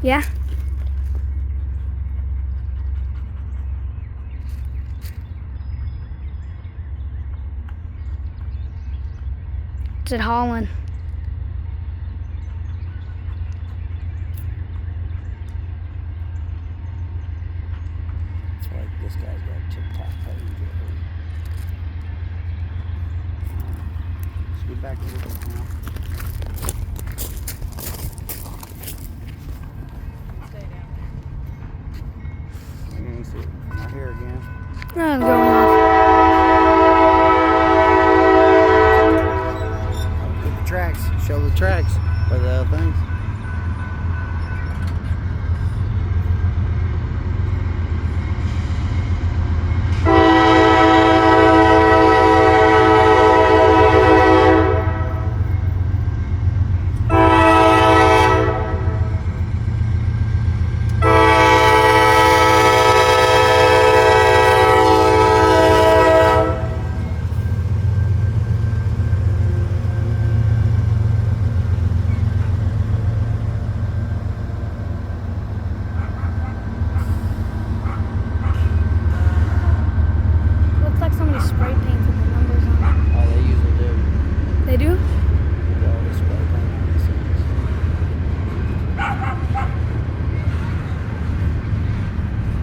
Yeah? It's at Holland. It's like this guy's got a TikTok page right here. Let's get back to this now. Let me see. Right here again. Oh, going off. Get the tracks. Show the tracks for the other things. Looks like somebody spray painted the numbers on it. Oh, they usually do. They do? They always spray paint on these things.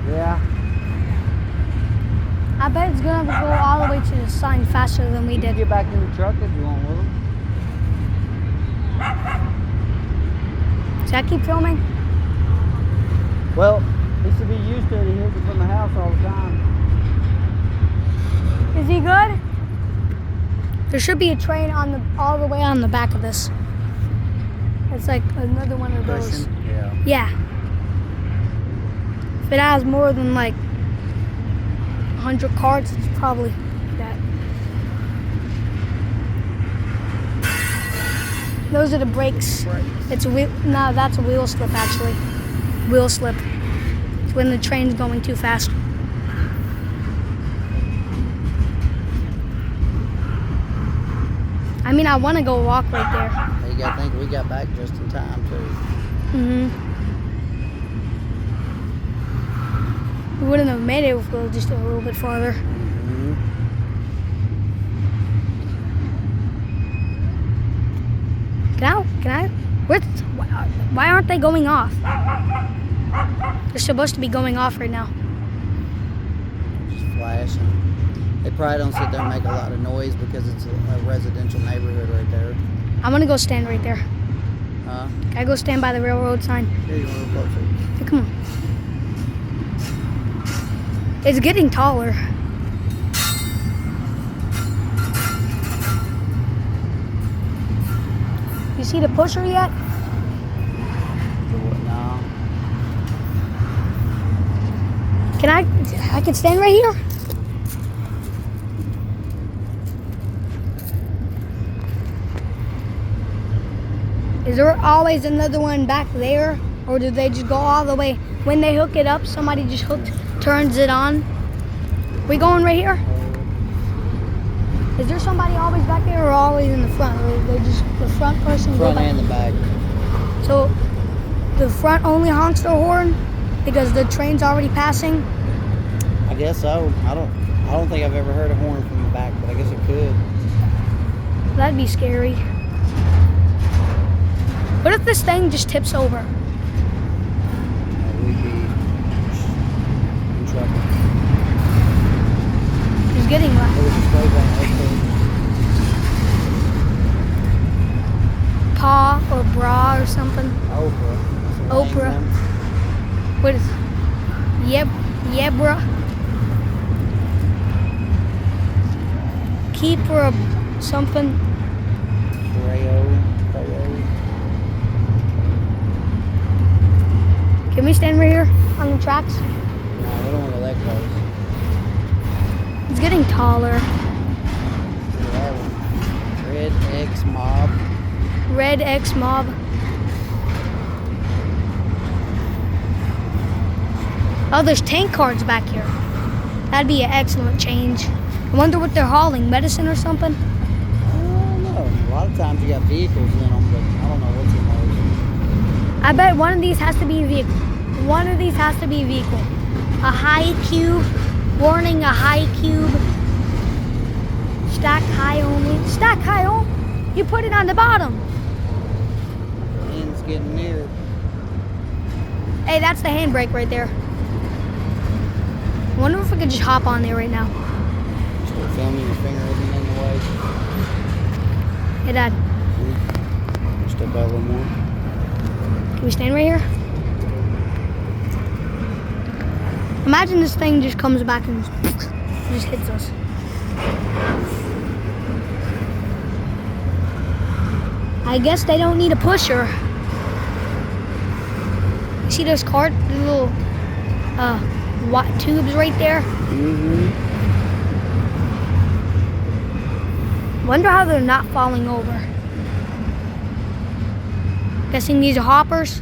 Yeah. I bet it's gonna go all the way to the sign faster than we You can did. get back in the truck if you want with them. Should I keep filming? Well, he should be used to it. He hears it from the house all the time. Is he good? There should be a train on the all the way on the back of this. It's like another one of those. Cushion? Yeah. Yeah. If it has more than like 100 carts, it's probably that. Those are the brakes. It's a wheel. No, that's a wheel slip actually. Wheel slip. It's when the train's going too fast. I mean, I want to go walk right there. You gotta think we got back just in time too. We wouldn't have made it if we were just a little bit farther. Can I? Why aren't they going off? They're supposed to be going off right now. Just flashing. They probably don't sit there and make a lot of noise because it's a residential neighborhood right there. I'm gonna go stand right there. Huh? Can I go stand by the railroad sign? Here, you want to go closer? Hey, come on. It's getting taller. You see the pusher yet? No. Can I can stand right here? Is there always another one back there? Or do they just go all the way? When they hook it up, somebody just turns it on. We going right here? Is there somebody always back there or always in the front? Or they just the front person go Front back? and the back. So the front only honks their horn because the train's already passing? I guess so. I don't think I've ever heard a horn from the back, but I guess it could. That'd be scary. What if this thing just tips over? We'd be in trouble. He's getting There left. was a spray paint right Pa or bra or something. there. Oprah. That's a lame Oprah. one. What is? Yebra. Keeper something. Creo. Can we stand right here on the tracks? No, we don't want to let close. It's getting taller. Look at that one. Red X Mob. Red X Mob. Oh, there's tank cars back here. That'd be an excellent change. I wonder what they're hauling, medicine or something? I don't know. A lot of times you got vehicles in them, but I don't know what's in those. I I bet one of these has to be a vehicle. One of these has to be a vehicle. A high cube. Warning, a high cube. Stack high only. Stack high only? You put it on the bottom. End's getting near. Hey, that's the handbrake right there. Wonder if we could just hop on there right now. Still filming, your finger isn't in the way. Hey, Dad. Step out a little more. Can we stand right here? Imagine this thing just comes back and just hits us. I guess they don't need a pusher. See those cart, the little white tubes right there? Mm-hmm. Wonder how they're not falling over. Guessing these are hoppers.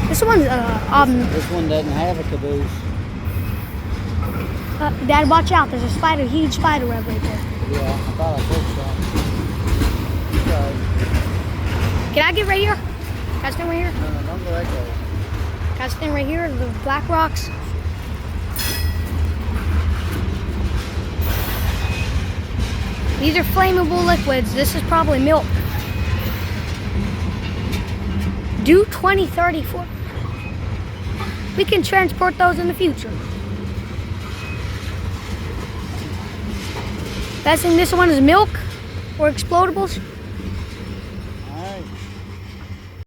This one's This one doesn't have a caboose. Dad, watch out! There's a spider, huge spider web right there. Yeah, I thought I pushed that. Can I get right here? Can I stand right here? No, don't go that way. Can I stand right here? The black rocks. These are flammable liquids. This is probably milk. Do 20, 30, 40. We can transport those in the future. Guessing this one is milk or explodables.